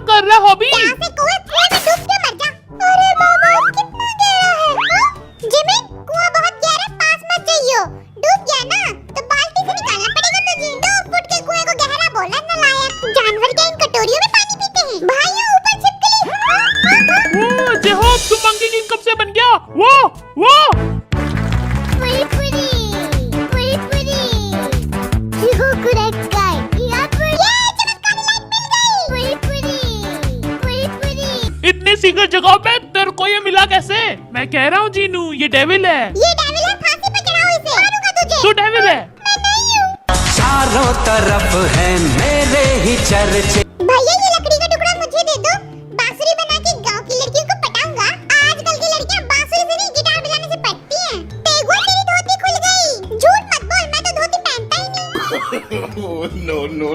कर रहा हॉबी? यहाँ से कुएं में डूब के मर जा। अरे बाबा कितना गहरा है। जिमी कुआं बहुत गहरा, पास मत जाइयो। डूब गया ना तो बाल्टी से निकालना पड़ेगा तुझे। 2 फुट के कुएं को गहरा बोला नालायक। जानवर क्या इन कटोरियों में पानी पीते हैं? भाइयों ऊपर छिपकली। वो जेहोब तू मंकी किंग कब से बन गया? वो इतनी सीक्रेट जगह पे तेरे को ये मिला कैसे? मैं कह रहा हूँ जीनू ये डेविल है। ये डेविल है, फांसी पे चढ़ाओ इसे। मारूंगा तुझे। तू डेविल है? मैं नहीं हूँ। चारों तरफ है मेरे ही चर्चे। भैया ये लकड़ी का टुकड़ा मुझे दे दो। बांसुरी बना के गांव की लड़कियों को पटाऊंगा। आजकल की लड़कियां बांसुरी से नहीं गिटार बजाने से पटती हैं। तेगुआ तेरी धोती खुल गई। झूठ मत बोल, मैं तो धोती पहनता ही नहीं। no.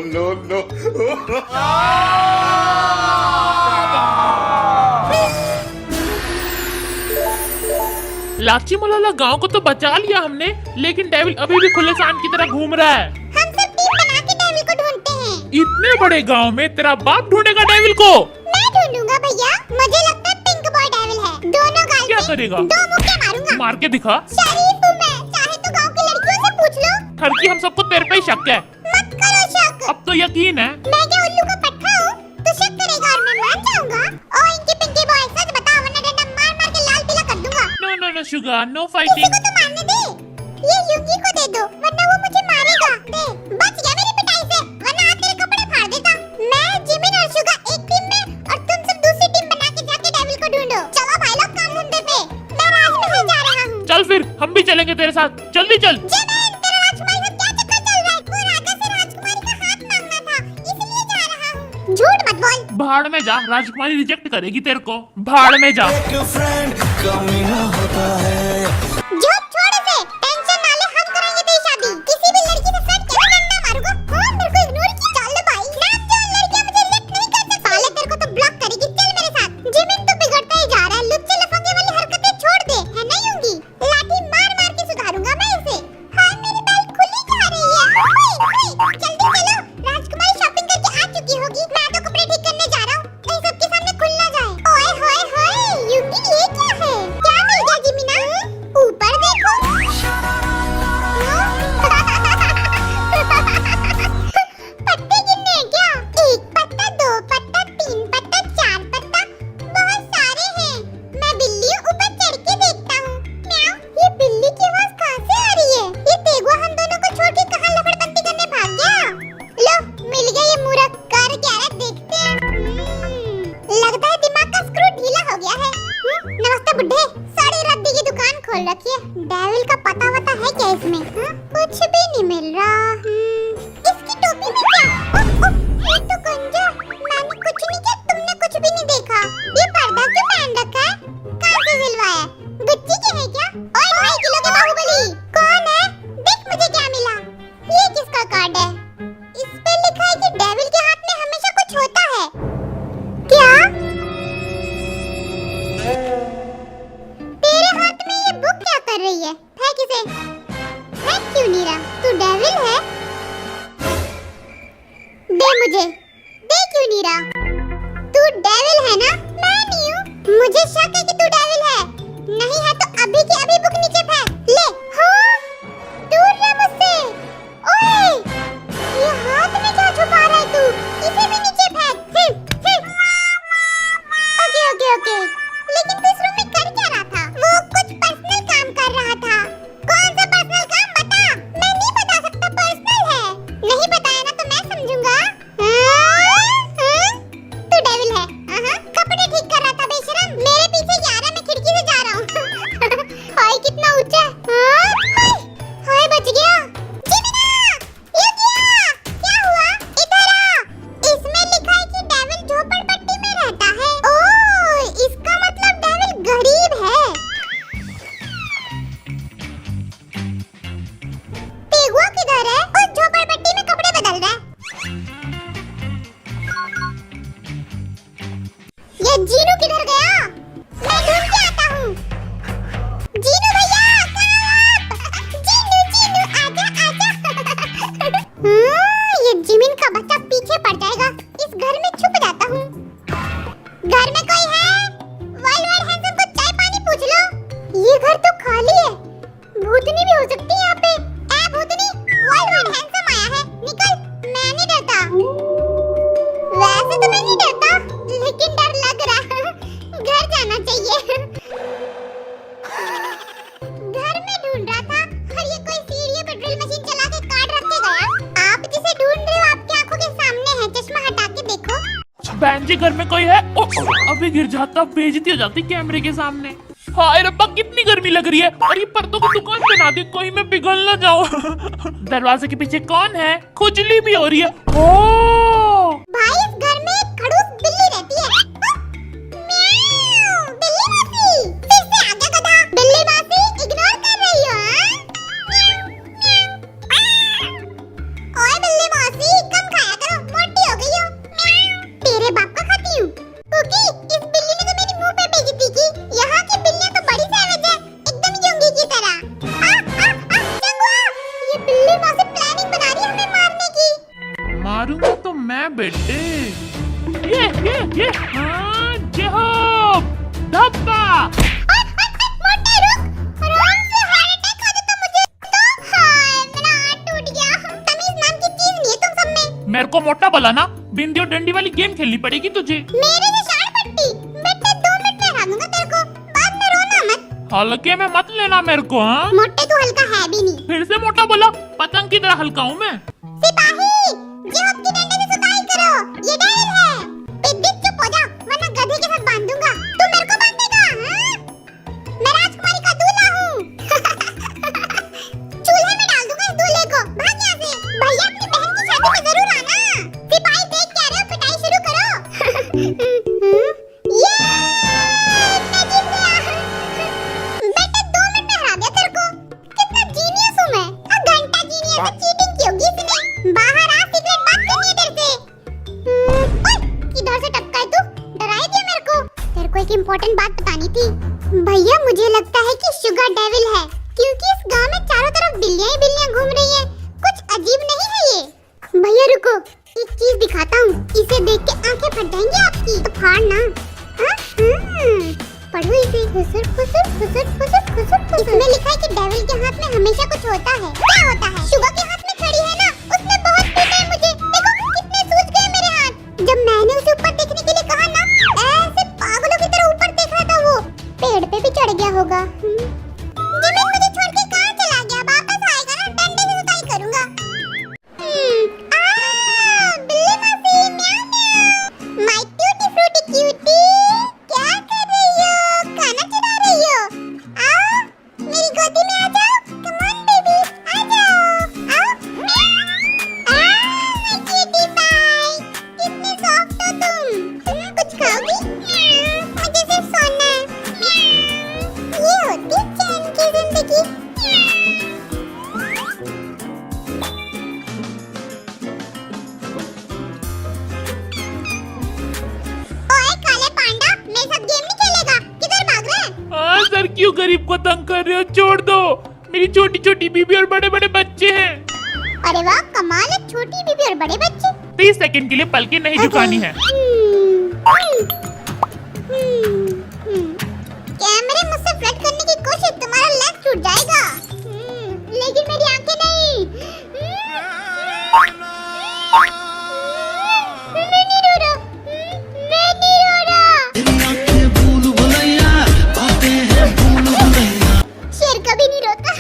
लाची मलाला गांव को तो बचा लिया हमने, लेकिन डेविल अभी भी खुले शान की तरह घूम रहा है। हम सब टीम बना के डेविल को ढूंढते हैं। इतने बड़े गांव में तेरा बाप ढूंढेगा डेविल को? मैं ढूंढूंगा भैया। मुझे लगता है पिंक बॉय डेविल है। दोनों गाल क्या पे करेगा? 2 मुक्के मारूंगा। मार के दिखा। शरीफ हूँ मैं, चाहे तो गांव की लड़कियों से पूछ लो। ठरकी हम सबको तेरे पे ही शक है। मत करो शक। अब तो यकीन है। मैं क्या उल्लू का पट्टा हूँ? तू शक करेगा और मैं मान जाऊंगा। ओ इंकी पिंकी बॉय सच बता, वरना डंडा मार मार के लाल पीला कर दूंगा। नो शुगर, नो किसी फाइटिंग। को तो मारने दे। ये युगी को दे दो, वरना वो मुझे मारेगा। दे, बच गया मेरी पिटाई से, वरना आज तेरे कपड़े फाड़ देता। मैं जिमिन और शुगर एक टीम में और तुम सब दूसरी टीम बना के जाके डेविल को ढूंढो। चलो भाई लोग काम धंधे पे। मैं राजमहल जा रहा हूँ। चल फिर हम भी चलेंगे तेरे साथ, जल्दी चल। जिमिन तेरा राजकुमारी का क्या चक्कर चल रहा है? वो राजा से राजकुमारी का हाथ मांगना था, इसलिए जा रहा हूँ। झूठ मत बोल। भाड़ में जा, राजकुमारी रिजेक्ट करेगी तेरे को। भाड़ में जा। एक फ्रेंड कमी ना होता है। झूठ छोड़ इसे। टेंशन ना ले, हम करेंगे तेरी शादी। किसी भी लड़की से सट के डंडा मारूंगा। हाँ, मेरे को इग्नोर किया। चल भाई, नाम जो लड़कियां मुझे लिफ्ट नहीं कर सकती। साले तेरे को तो ब्लॉक करेगी। चल मेरे साथ। जिमिन तो बिगड़ता ही जा रहा है। लुच्चे लफंगे वाली हरकतें छोड़ दे, है ना यूंगी? लाठी मार मार के सुधारूंगा मैं इसे। हाँ, मेरी बेल्ट खुली जा रही है। ओए, जल्दी चलो। राजकुमारी शॉपिंग करके आ चुकी होगी। मैं तो कपड़े ठीक करने जा रहा हूँ, कहीं सबके सामने खुल ना जाए। ओए होए होए, यूंगी ये क्या है? क्या मिल गया जिमिना? ऊपर देखो। पत्ते गिनने हैं क्या? 1 पत्ता, 2 पत्ता, 3 पत्ता, 4 पत्ता, बहुत सारे हैं। मैं बिल्ली हूँ, ऊपर चढ़ के देखता हूँ। म्याऊं, ये बिल्ली की आवाज कहाँ से आ रही है? ये तेगुआ हम दोनों को छोड़ के कहाँ लफड़बंदी करने भाग गया? लो, मिल गया ये मूर्ख। कर क्या रहा है, देखते हैं। लगता है दिमाग का स्क्रू ढीला हो गया है। नमस्ते बुड्ढे, साड़ी रद्दी की दुकान खोल रखी है। डेविल का पता वता है क्या इसमें? कुछ भी नहीं मिल रहा। इसकी टोपी में क्या? ये तो गंजा। मैंने कुछ नहीं किया, तुमने कुछ भी नहीं देखा। ये पर्दा क्यों पहन रखा है? कहाँ से सिलवाया है? गुच्ची के है क्या? ओए 2.5 किलो के बाहुबली, कौन है? देख मुझे क्या मिला। ये किसका कार्ड है? इस पे लिखा है कि डेविल के हाथ में हमेशा कुछ होता है। क्या? तेरे हाथ में ये बुक क्या कर रही है? फेंक इसे। फेंक क्यों नहीं रहा? तू डेविल है? दे मुझे। दे क्यों नहीं रहा? तू डेविल है ना? मैं नहीं हूँ। मुझे शक है कि तू डेविल है। नहीं है तो अभी की अभी बुक नीचे फेंक। ले। हाँ? दूर रह मुझसे। ओए, ये हाथ में क्या छुपा रहा है तू? इसे भी नीचे फेंक। ओके। लेकिन तू इस रूम में कर क्या रहा था? वो कुछ पर्सनल काम कर रहा था। कौन सा पर्सनल काम बता? मैं नहीं बता सकता, पर्सनल है। नहीं बताया ना तो मैं समझूंगा। तू डेविल है। कपड़े ठीक कर रहा था बेशरम। मेरे पीछे आ रहा, मैं खिड़की से जा रहा हूँ। हाय कितना ऊंचा है। हाय बच गया। जिमिना, ये क्या हुआ? इधर आ। इसमें लिखा है कि डेविल झोपड़पट्टी में रहता है। ओह, इसका मतलब डेविल गरीब है। तेगुआ किधर है? उस झोपड़पट्टी में कपड़े बदल रहा है। ये जीनू किधर गया? मैं ढूंढ के आता हूँ। जीनू भैया, कहाँ आप? जीनू आजा। ये जिमिन का बच्चा पीछे पड़ जाएगा। इस घर में छुप जाता हूँ। वैसे तो मैं नहीं डरता, लेकिन डर लग रहा है। घर जाना चाहिए। घर में ढूंढ रहा था और ये कोई सीढ़ियों पे ड्रिल मशीन चला के काट रख के गया। आप जिसे ढूंढ रहे हो आपकी आंखों के सामने है, चश्मा हटा के देखो। बहन जी घर में कोई है? अभी गिर जाता, बेइज्जती हो जाती कैमरे के सामने। हाय रब्बा कितनी गर्मी लग रही है, और ये पर्दों की दुकान बना दी, कोई मैं पिघल ना जाऊं। दरवाजे के पीछे कौन है? खुजली भी हो रही है। ओ भाई इस घर में एक खड़ूस बिल्ली रहती है। म्याऊं, बिल्ली मासी, फिर से आ गया गधा। बिल्ली मासी इग्नोर कर रही हो? हाँ? म्याऊं, म्याऊं। ओए बिल्ली मासी कम खाया करो, मोटी हो गई हो। म्याऊं, तेरे बाप का खाती हूँ। क्योंकि इस बिल्ली ने तो मेरे मुंह पे बेइज्जती की। यहाँ की बिल्लियाँ तो बड़ी सैवेज है, एकदम जोंगी की तरह। जंगुआ, ये बिल्ली मासी प्लानिंग बना रही है हमें मारने की। मारूंगा तो मैं बेटे। ये हाँ जेहोब धब्बा। मोटे रुक, आराम से हार्ट अटैक आ जाता मुझे तो। हाय मेरा हाथ टूट गया। तमीज नाम की चीज नहीं है तुम सब में। मेरे को मोटा बोला ना, बिंदी और डंडी वाली गेम खेलनी पड़ेगी तुझे। मेरे से शान पट्टी, बेटे 2 मिनट में हरा दूंगा तेरे को, बाद में रोना मत। हल्के में मत लेना मेरे को। हाँ मोटे तू हल्का है भी नहीं। फिर से मोटा बोला, पतंग की तरह हल्का हूँ मैं। सिपाही जेहोब की डंडे से सुताई करो, ये डेविल है। पिद्दी चुप हो जा वरना गधे के साथ बांध दूंगा। तू मेरे को बांधेगा? हाँ? मैं राजकुमारी का दूल्हा हूँ। चूल्हे में डाल दूंगा इस दूल्हे को। भाग यहाँ से। भैया अपनी बहन की शादी में जरूर आना। सिपाही देख क्या रहे हो, पिटाई शुरू करो। ये मैं जीत गया। बेटे 2 मिनट में हरा दिया तेरे को। कितना जीनियस हूँ मैं। घंटा जीनियस है, चीटिंग की होगी इसने। बाहर आ, सीक्रेट बात करनी है तेरे से। ओए किधर से टपका है तू? डरा ही दिया मेरे को। तेरे को एक इम्पोर्टेंट बात बतानी थी। भैया मुझे लगता है कि शुगर डेविल है, क्योंकि इस गांव में चारों तरफ बिल्लियां ही बिल्लियां घूम रही हैं। कुछ अजीब नहीं है ये? भैया रुको, एक चीज दिखाता हूँ। इसे देख के आंखें फट जाएंगी आपकी, तो फाड़ना। हाँ? पढ़ो इसे। फुसुर फुसुर फुसुर फुसुर फुसुर फुसुर। इसमें लिखा है कि डेविल के हाथ में हमेशा कुछ होता है। क्या होता है? शुगर के हाथ में खड़ी है ना, उसने बहुत पीटा है मुझे। देखो कितने सूज गए मेरे हाथ। जब मैंने उसे ऊपर देखने के लिए कहा ना, ऐसे पागलों की तरह ऊपर देख रहा था वो। पेड़ पे भी चढ़ गया होगा। जिमिन मुझे छोड़ के कहाँ चला गया? वापस आएगा ना, डंडे से सुताई करूंगा। बिल्ली मासी म्याऊं म्याऊं। माय ट्यूटी फ्रूटी क्यूटी, क्या कर रही हो? खाना चढ़ा रही हो? आओ मेरी गोदी में आ जाओ। कम ऑन बेबी, आ जाओ। आओ। माय क्यूटी पाई, कितनी सॉफ्ट हो तुम। कुछ खाओगी? मुझे सिर्फ सोना है। ये होती चैन की जिंदगी। ओए काले पांडा, मेरे साथ गेम नहीं खेलेगा? किधर भाग रहा है? हाँ सर, क्यों गरीब को तंग कर रहे हो? छोड़ दो, मेरी छोटी छोटी बीबी और बड़े बड़े बच्चे हैं। अरे वाह कमाल है, छोटी बीबी और बड़े बच्चे। 30 सेकंड के लिए पलकें नहीं झुकानी है। कैमरे मुझसे फ्लर्ट करने की कोशिश, तुम्हारा लेग छूट जाएगा। लेकिन मेरी आंखें नहीं। मैं नहीं रो रहा। मैं नहीं रो रहा। शेर कभी नहीं रोता।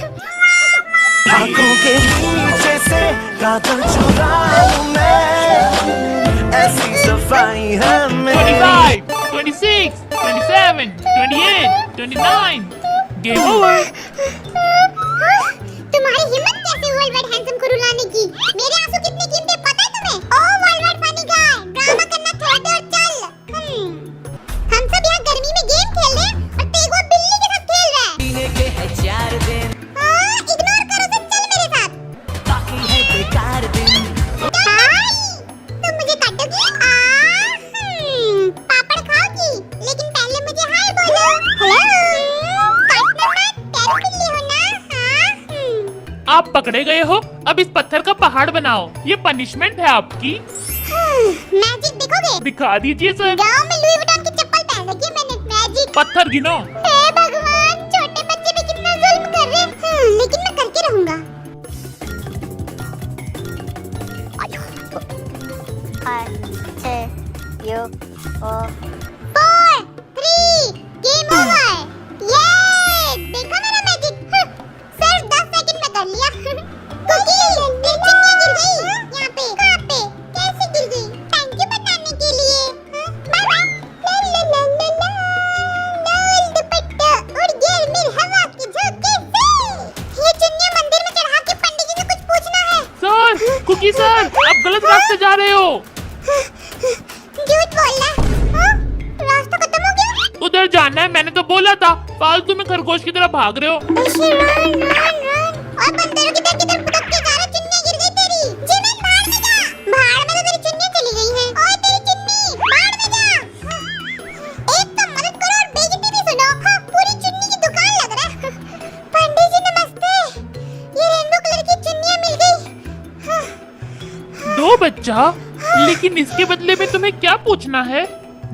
आंखों के नीचे से कातिल चुराऊं मैं, ऐसी सफाई है मेरी। 25, 26, 27, 28, 29, गेम ओवर। तुम्हारी हिम्मत कैसे वर्ल्ड वाइड हैंडसम को रुलाने की? मेरे आंसू कितने कीमती पता है तुम्हें? O world wide funny guy, drama करना छोड़ दे और चल। हम सब यहाँ गर्मी में गेम खेल रहे हैं और तेगो बिल्ली के साथ खेल रहा है। जीने के है 4 दिन, इग्नोर करो, तो चल मेरे साथ। बाकी है बेकार दिन। हाय, तुम मुझे काटोगी? पापड़ खाओगी, लेकिन पहले मुझे हाय बोलो। हेलो, काटना मत, प्यारी बिल्ली हो ना? हाँ। आप पकड़े गए हो, अब इस पत्थर का पहाड़ बनाओ। ये पनिशमेंट है आपकी। मैजिक दिखोगे? दिखा दीजिए सर। गांव में लुई वुइटन की चप्पल पहन रखी है मैंने। मैजिक। पत्थर गिनो। हे भगवान, छोटे बच्चे भी कितना जुल्म कर रहे हैं। लेकिन मैं करके रहूंगा। 4 3 गेम ओवर। ये देखा मेरा मैजिक, सिर्फ 10 सेकंड में कर लिया। कुकी चिट्ठी गिर गई यहाँ पे। कहाँ पे? कैसे गिर गई? थैंक यू बताने के लिए। Bye bye. ला ला ला ला ला, लाल दुपट्टा उड़ गया मेरी हवा के झोंके से। ये चुन्नी मंदिर में चढ़ा के पंडित जी से कुछ पूछना है। सर, कुकी सर, आप गलत रास्ते जा रहे हो। झूठ बोल रहा है। हाँ? रास्ता खत्म हो गया? उधर जाना है, मैंने तो बोला था। फालतू में खरगोश की तरह भाग रहे हो। रन और बंदरों की तरह किधर भटक के जा रहा? चुन्नी गिर गई तेरी। जिमिन भाड़ में जा। भाड़ में तो तेरी चुन्नी चली गई है। ओए तेरी चुन्नी भाड़ में जा। एक तो मदद करो और बेइज्जती भी सुनो। हाँ, पूरी चुन्नी की दुकान लग रहा है। पंडित जी नमस्ते, ये रेनबो कलर की चुन्नियाँ मिल गई। दो बच्चा, लेकिन इसके बदले में तुम्हें क्या पूछना है?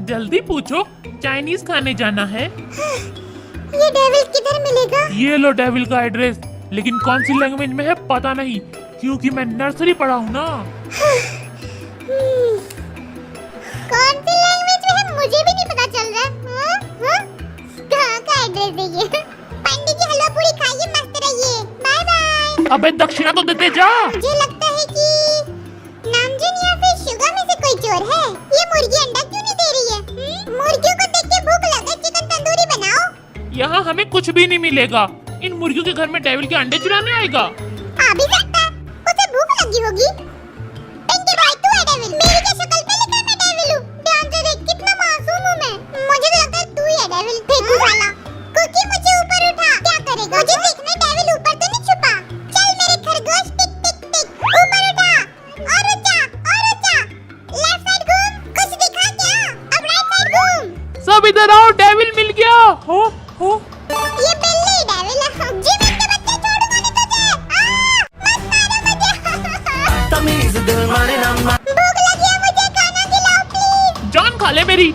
जल्दी पूछो। चाइनीज खाने जाना है। ये डेविल किधर मिलेगा? ये लो डेविल का एड्रेस, लेकिन कौन सी लैंग्वेज में है पता नहीं, क्योंकि मैं नर्सरी पढ़ा हूँ ना। कौन सी लैंग्वेज में है मुझे भी नहीं पता चल रहा है। हाँ? हाँ? कहाँ का एड्रेस है ये? पंडित जी हलवा पूरी खाइए, मस्त रहिए। Bye bye. अबे दक्षिणा तो देते जा। मुझे लगता है कि नामजन या फिर शुगा में से कोई चोर है। ये मुर्गी अंडा क्यों नहीं दे रही है? मुर्गियों को देख के भूख लगा, चिकन तंदूरी बनाओ। यहाँ हमें कुछ भी नहीं मिलेगा। इन मुर्गियों के घर में डेविल के अंडे चुराने आएगा। आ भी सकता है, उसे भूख लगी होगी। पिंकी बॉय तू है डेविल। मेरी क्या शक्ल पे लिखा मैं डेविल हूँ? ध्यान से देख कितना मासूम हूँ मैं। मुझे तो लगता है तू ही है डेविल। फेंकू साला। कुकी मुझे ऊपर उठा। क्या करेगा? मुझे देखना डेविल ऊपर तो नहीं छुपा। चल मेरे खरगोश, टिक टिक टिक। ऊपर उठा और ऊंचा और ऊंचा। लेफ्ट साइड घूम। कुछ दिखा क्या? अब राइट साइड घूम। सब इधर आओ, डेविल मिल गया। हो ये बिल्ली डेविल है। जिमिन के बच्चे छोड़ूंगा नहीं तुझे। मत मारो मुझे। तमीज दिल माने ना भूख लगी है मुझे, खाना खिलाओ प्लीज। जान खा ले मेरी।